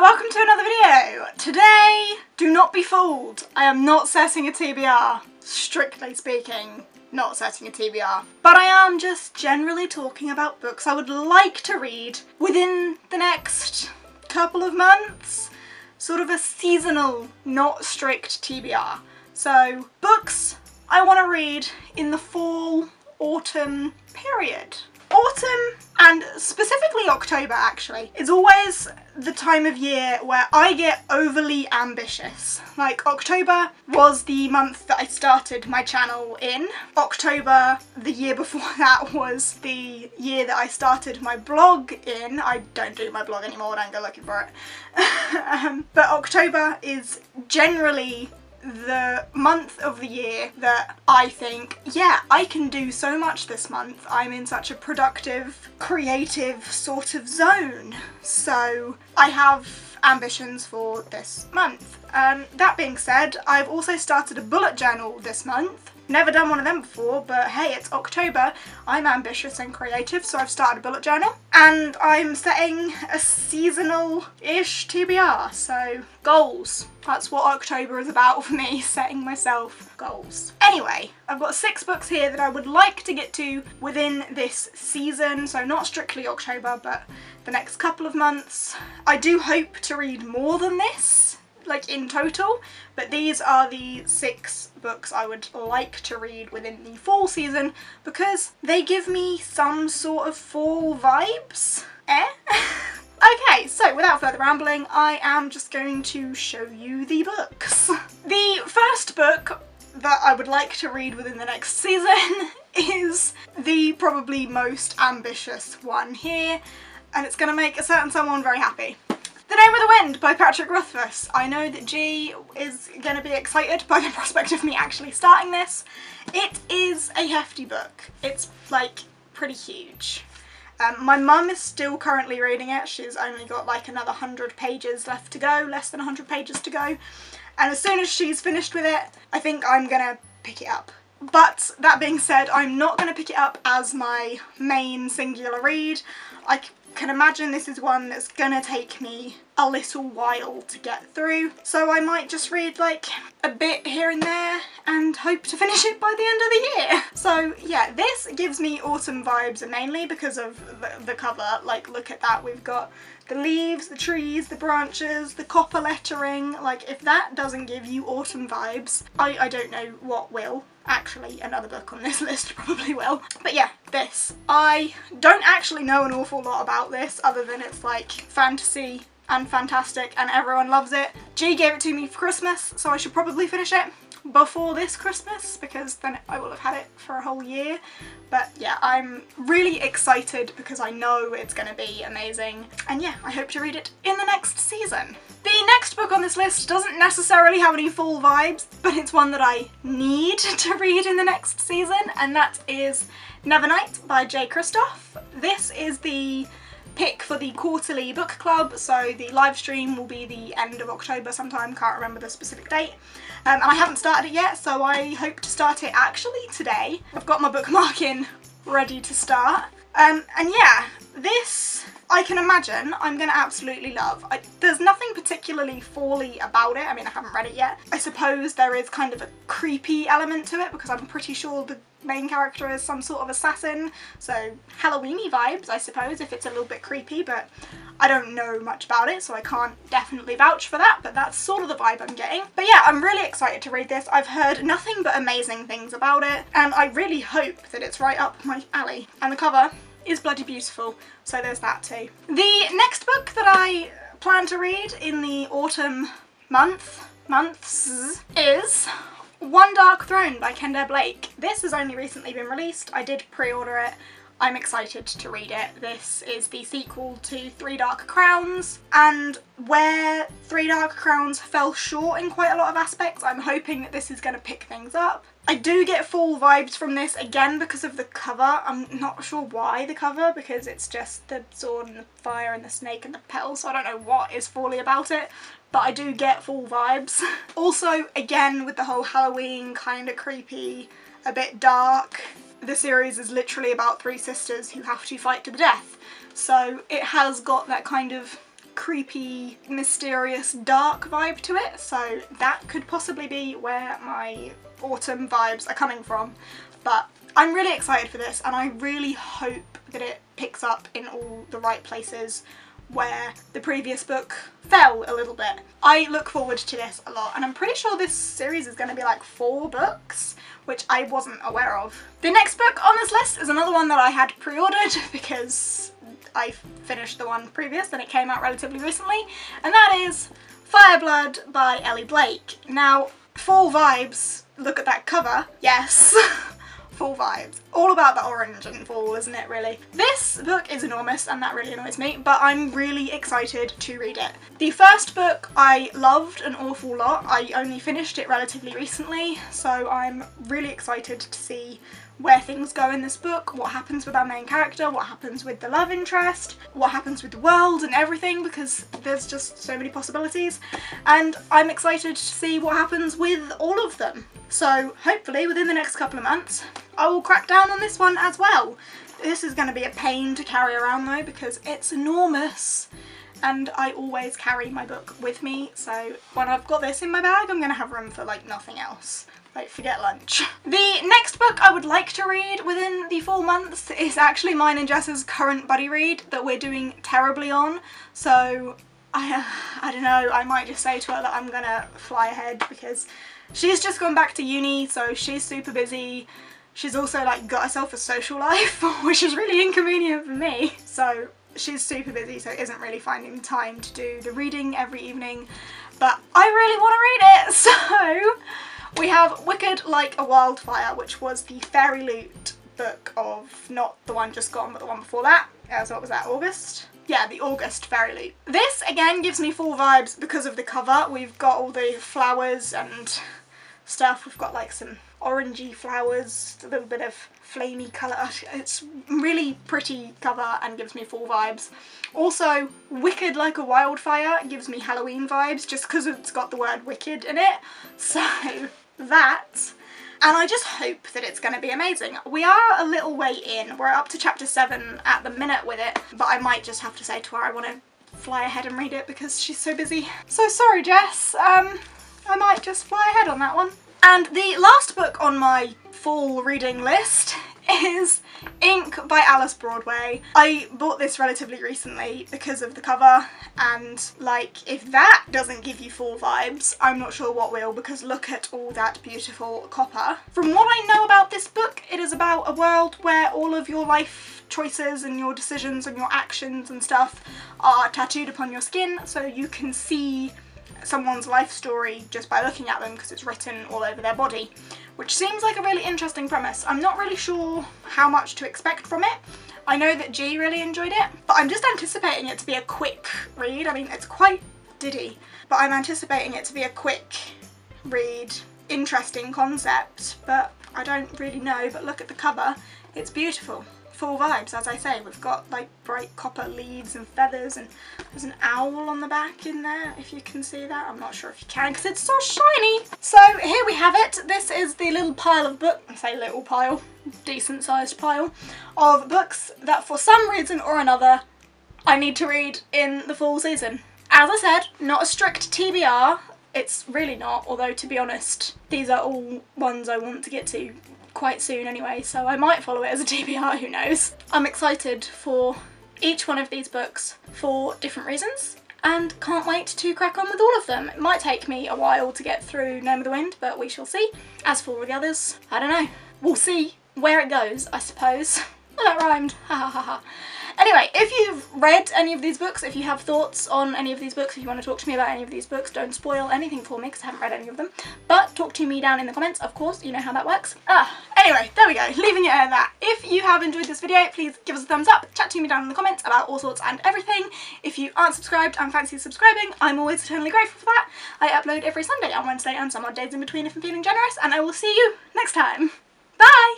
welcome to another video. Today, do not be fooled, I am not setting a TBR. Strictly speaking, not setting a TBR. But I am just generally talking about books I would like to read within the next couple of months. Sort of a seasonal, not strict TBR. So, books I want to read in the fall, autumn period. Autumn, and specifically October actually, is always the time of year where I get overly ambitious. Like, October was the month that I started my channel in. October, the year before that, was the year that I started my blog in. I don't do my blog anymore, don't go looking for it. But October is generally the month of the year that I think, yeah, I can do so much this month. I'm in such a productive, creative sort of zone. So I have ambitions for this month. That being said, I've also started a bullet journal this month. Never done one of them before, but hey, it's October. I'm ambitious and creative, so I've started a bullet journal. And I'm setting a seasonal-ish TBR, so goals. That's what October is about for me, setting myself goals. Anyway, I've got 6 books here that I would like to get to within this season, so not strictly October, but the next couple of months. I do hope to read more than this, like in total, but these are the 6 books I would like to read within the fall season because they give me some sort of fall vibes. Okay, so without further rambling, I am just going to show you the books. The first book that I would like to read within the next season is the probably most ambitious one here, and it's going to make a certain someone very happy. The Name of the Wind by Patrick Rothfuss. I know that G is going to be excited by the prospect of me actually starting this. It is a hefty book. It's like pretty huge. My mum is still currently reading it. She's only got like another 100 pages left to go, less than 100 pages to go. And as soon as she's finished with it, I think I'm gonna pick it up. But that being said, I'm not gonna pick it up as my main singular read. I can imagine this is one that's gonna take me a little while to get through, so I might just read like a bit here and there and hope to finish it by the end of the year. So yeah, this gives me autumn vibes mainly because of the cover. Like, look at that, we've got the leaves, the trees, the branches, the copper lettering. Like, if that doesn't give you autumn vibes, I don't know what will. Actually, another book on this list probably will. But yeah, this. I don't actually know an awful lot about this other than it's like fantasy and fantastic and everyone loves it. G gave it to me for Christmas, so I should probably finish it before this Christmas because then I will have had it for a whole year. But yeah, I'm really excited because I know it's going to be amazing, and yeah, I hope to read it in the next season. The next book on this list doesn't necessarily have any fall vibes, but it's one that I need to read in the next season, and that is Nevernight by J. Kristoff. This is the pick for the quarterly book club, so the live stream will be the end of October sometime, can't remember the specific date. And I haven't started it yet, so I hope to start it actually today. I've got my bookmark in ready to start. And yeah, this I can imagine I'm going to absolutely love. There's nothing particularly fall-y about it. I mean, I haven't read it yet. I suppose there is kind of a creepy element to it because I'm pretty sure the main character is some sort of assassin, so Halloween-y vibes, I suppose, if it's a little bit creepy, but I don't know much about it, so I can't definitely vouch for that, but that's sort of the vibe I'm getting. But yeah, I'm really excited to read this. I've heard nothing but amazing things about it, and I really hope that it's right up my alley. And the cover is bloody beautiful, so there's that too. The next book that I plan to read in the autumn months is One Dark Throne by Kendare Blake. This has only recently been released. I did pre-order it. I'm excited to read it. This is the sequel to Three Dark Crowns, and where Three Dark Crowns fell short in quite a lot of aspects, I'm hoping that this is going to pick things up. I do get fall vibes from this again because of the cover. I'm not sure why the cover, because it's just the sword and the fire and the snake and the petals, so I don't know what is fall-y about it, but I do get fall vibes. Also, again, with the whole Halloween kind of creepy, a bit dark. The series is literally about 3 sisters who have to fight to the death, so it has got that kind of creepy, mysterious, dark vibe to it, so that could possibly be where my autumn vibes are coming from. But I'm really excited for this, and I really hope that it picks up in all the right places where the previous book fell a little bit. I look forward to this a lot, and I'm pretty sure this series is going to be like 4 books, which I wasn't aware of. The next book on this list is another one that I had pre-ordered because I finished the one previous and it came out relatively recently, and that is Fireblood by Ellie Blake. Now, fall vibes, look at that cover, yes. Fall vibes. All about the orange and fall, isn't it, really? This book is enormous and that really annoys me, but I'm really excited to read it. The first book I loved an awful lot. I only finished it relatively recently, so I'm really excited to see where things go in this book, what happens with our main character, what happens with the love interest, what happens with the world and everything, because there's just so many possibilities, and I'm excited to see what happens with all of them. So hopefully within the next couple of months I will crack down on this one as well. This is going to be a pain to carry around though because it's enormous, and I always carry my book with me, so when I've got this in my bag I'm going to have room for like nothing else. Like, forget lunch. The next book I would like to read within the 4 months is actually mine and Jess's current buddy read that we're doing terribly on, so I don't know, I might just say to her that I'm gonna fly ahead because she's just gone back to uni, so she's super busy. She's also like got herself a social life, which is really inconvenient for me. So she's super busy, so isn't really finding time to do the reading every evening, but I really want to read it, so we have Wicked Like a Wildfire, which was the Fairy Loot book of, not the one just gone, but the one before that. So what was that, August? Yeah, the August Fairy Loot. This, again, gives me fall vibes because of the cover. We've got all the flowers and stuff. We've got like some orangey flowers, a little bit of flamey colour. It's really pretty cover and gives me fall vibes. Also, Wicked Like a Wildfire gives me Halloween vibes just because it's got the word wicked in it. So that, and I just hope that it's going to be amazing. We are a little way in. We're up to chapter 7 at the minute with it, but I might just have to say to her I want to fly ahead and read it because she's so busy. So sorry, Jess, I might just fly ahead on that one. And the last book on my fall reading list is Ink by Alice Broadway. I bought this relatively recently because of the cover, and like, if that doesn't give you fall vibes, I'm not sure what will, because look at all that beautiful copper. From what I know about this book, it is about a world where all of your life choices and your decisions and your actions and stuff are tattooed upon your skin, so you can see someone's life story just by looking at them because it's written all over their body, which seems like a really interesting premise. I'm not really sure how much to expect from it. I know that G really enjoyed it, but I'm just anticipating it to be a quick read. I mean, it's quite diddy, but I'm anticipating it to be a quick read, interesting concept, but I don't really know. But look at the cover, it's beautiful. Full vibes, as I say. We've got like bright copper leaves and feathers, and there's an owl on the back in there, if you can see that. I'm not sure if you can because it's so shiny. So here we have it. This is the little pile of books, I say little pile, decent sized pile of books that for some reason or another I need to read in the fall season. As I said, not a strict TBR. It's really not, although to be honest, these are all ones I want to get to quite soon anyway, so I might follow it as a TBR, who knows. I'm excited for each one of these books for different reasons and can't wait to crack on with all of them. It might take me a while to get through Name of the Wind, but we shall see. As for the others, I don't know. We'll see where it goes, I suppose. Well, that rhymed, ha ha ha ha. Anyway, if you've read any of these books, if you have thoughts on any of these books, if you want to talk to me about any of these books, don't spoil anything for me because I haven't read any of them, but talk to me down in the comments, of course, you know how that works. Anyway, there we go, leaving it at that. If you have enjoyed this video, please give us a thumbs up, chat to me down in the comments about all sorts and everything. If you aren't subscribed and fancy subscribing, I'm always eternally grateful for that. I upload every Sunday and Wednesday and some odd days in between if I'm feeling generous, and I will see you next time. Bye!